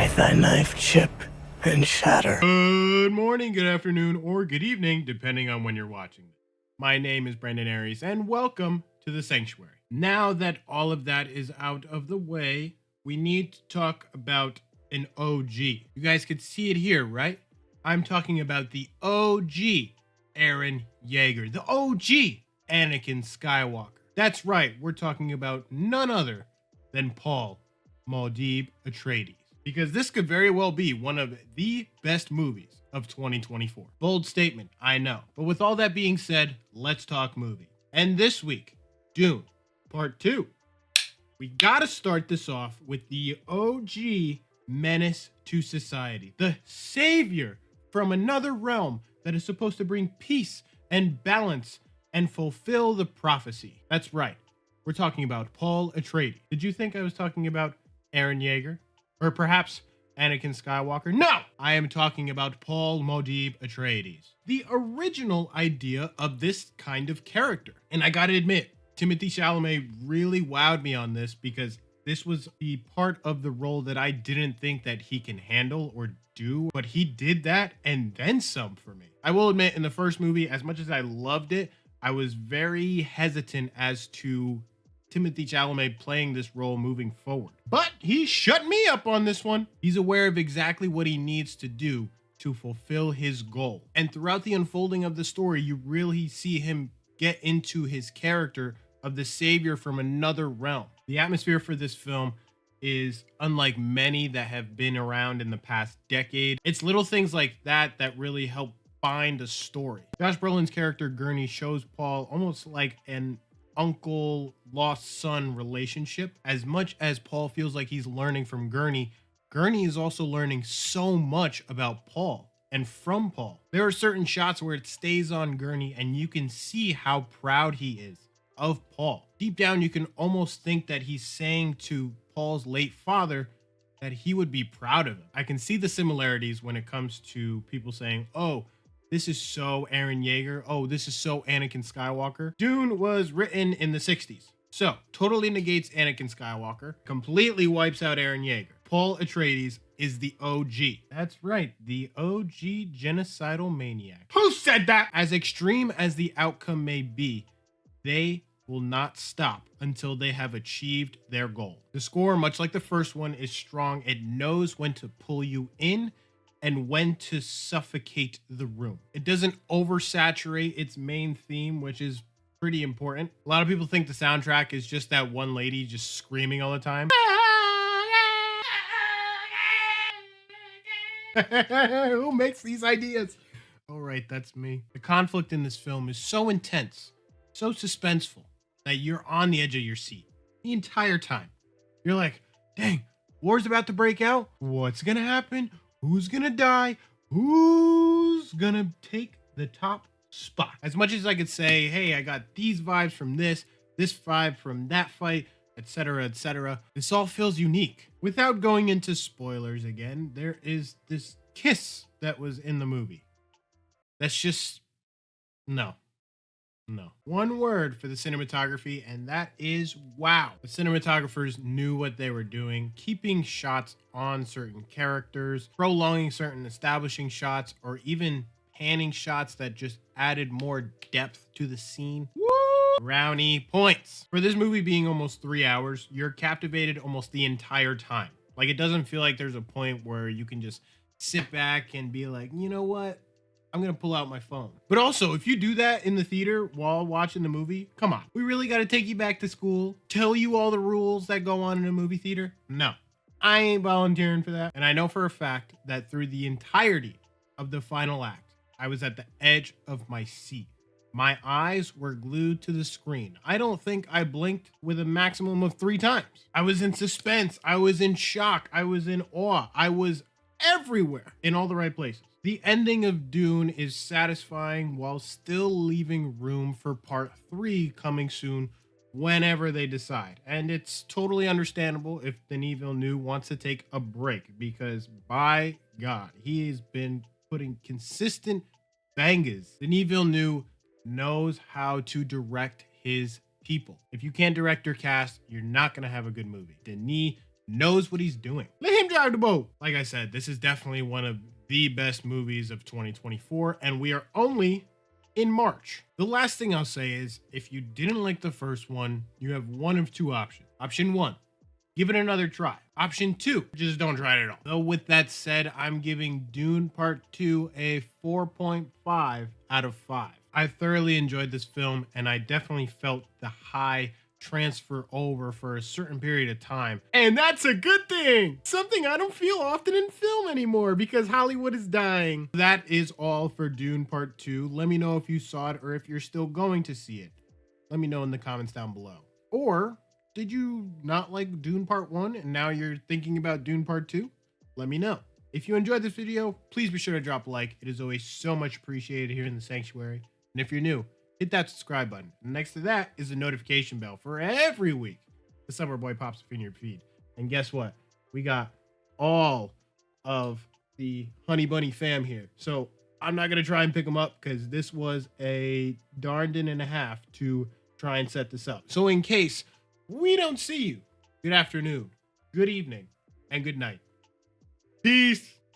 Make thy knife chip and shatter. Good morning, good afternoon, or good evening, depending on when you're watching. My name is Brandon Aries, and welcome to the Sanctuary. Now that all of that is out of the way, we need to talk about an OG. You guys could see it here, right? I'm talking about the OG Eren Yeager, the OG Anakin Skywalker. That's right, we're talking about none other than Paul Muad'Dib Atreides, because this could very well be one of the best movies of 2024. Bold statement, I know. But with all that being said, let's talk movie. And this week, Dune Part 2. We gotta start this off with the OG menace to society, the savior from another realm that is supposed to bring peace and balance and fulfill the prophecy. That's right, we're talking about Paul Atreides. Did you think I was talking about Eren Yeager? Or perhaps Anakin Skywalker? No! I am talking about Paul Muad'Dib Atreides, the original idea of this kind of character. And I gotta admit, Timothée Chalamet really wowed me on this, because this was the part of the role that I didn't think that he can handle or do, but he did that and then some for me. I will admit, in the first movie, as much as I loved it, I was very hesitant as to Timothée Chalamet playing this role moving forward. But he shut me up on this one. He's aware of exactly what he needs to do to fulfill his goal. And throughout the unfolding of the story, you really see him get into his character of the savior from another realm. The atmosphere for this film is unlike many that have been around in the past decade. It's little things like that that really help find a story. Josh Brolin's character Gurney shows Paul almost like an uncle lost son relationship. As much as Paul feels like he's learning from Gurney, Gurney is also learning so much about Paul and from Paul. There are certain shots where it stays on Gurney and you can see how proud he is of Paul. Deep down, you can almost think that he's saying to Paul's late father that he would be proud of him. I can see the similarities when it comes to people saying, oh, this is so Eren Yeager. Oh, this is so Anakin Skywalker. Dune was written in the 60s. So, totally negates Anakin Skywalker, completely wipes out Eren Yeager. Paul Atreides is the OG. That's right, the OG genocidal maniac. Who said that? As extreme as the outcome may be, they will not stop until they have achieved their goal. The score, much like the first one, is strong. It knows when to pull you in and when to suffocate the room. It doesn't oversaturate its main theme, which is pretty important. A lot of people think the soundtrack is just that one lady just screaming all the time. Who makes these ideas? All right, that's me. The conflict in this film is so intense, so suspenseful, that you're on the edge of your seat the entire time. You're like, dang, war's about to break out. What's gonna happen? Who's gonna die? Who's gonna take the top spot? As much as I could say, hey, I got these vibes from this vibe from that fight, etc., etc., this all feels unique. Without going into spoilers again, there is this kiss that was in the movie. That's just, no. One word for the cinematography, and that is wow. The cinematographers knew what they were doing, keeping shots on certain characters, prolonging certain establishing shots, or even panning shots that just added more depth to the scene. Woo! Brownie points. For this movie being almost 3 hours, you're captivated almost the entire time. Like, it doesn't feel like there's a point where you can just sit back and be like, you know what? I'm going to pull out my phone. But also, if you do that in the theater while watching the movie, come on. We really got to take you back to school, tell you all the rules that go on in a movie theater? No, I ain't volunteering for that. And I know for a fact that through the entirety of the final act, I was at the edge of my seat. My eyes were glued to the screen. I don't think I blinked with a maximum of 3 times. I was in suspense. I was in shock. I was in awe. I was everywhere in all the right places. The ending of Dune is satisfying while still leaving room for part 3 coming soon whenever they decide. And it's totally understandable if Denis Villeneuve wants to take a break, because by God, he has been putting consistent bangers. Denis Villeneuve knows how to direct his people. If you can't direct your cast, you're not going to have a good movie. Denis knows what he's doing. Let him drive the boat. Like I said, this is definitely one of the best movies of 2024, and we are only in March. The last thing I'll say is, if you didn't like the first one, you have one of two options. Option one, give it another try. Option two, just don't try it at all. Though with that said, I'm giving Dune Part 2 a 4.5 out of 5. I thoroughly enjoyed this film, and I definitely felt the high transfer over for a certain period of time. And that's a good thing. Something I don't feel often in film anymore because Hollywood is dying. That is all for Dune Part 2. Let me know if you saw it or if you're still going to see it. Let me know in the comments down below. Or did you not like Dune Part 1 and now you're thinking about Dune Part 2? Let me know. If you enjoyed this video, please be sure to drop a like. It is always so much appreciated here in the Sanctuary. And if you're new, hit that subscribe button. And next to that is the notification bell for every week the Summer Boy pops up in your feed. And guess what? We got all of the Honey Bunny fam here. So I'm not going to try and pick them up because this was a darned in and a half to try and set this up. So in case we don't see you, good afternoon, good evening, and good night. Peace.